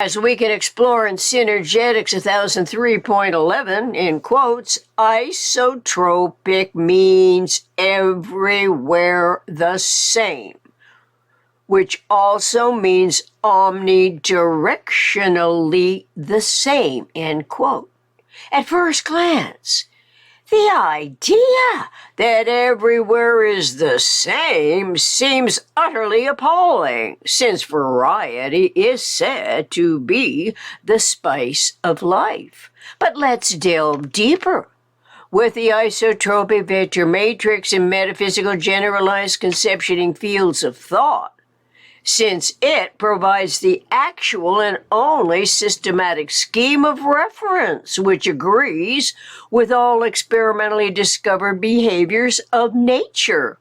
As we can explore in Synergetics 1003.11, in quotes, isotropic means everywhere the same, which also means omnidirectionally the same, end quote. At first glance, the idea that everywhere is the same seems utterly appalling, since variety is said to be the spice of life. But let's delve deeper. With the isotropic vector matrix and metaphysical generalized conceptioning fields of thought, since it provides the actual and only systematic scheme of reference which agrees with all experimentally discovered behaviors of nature.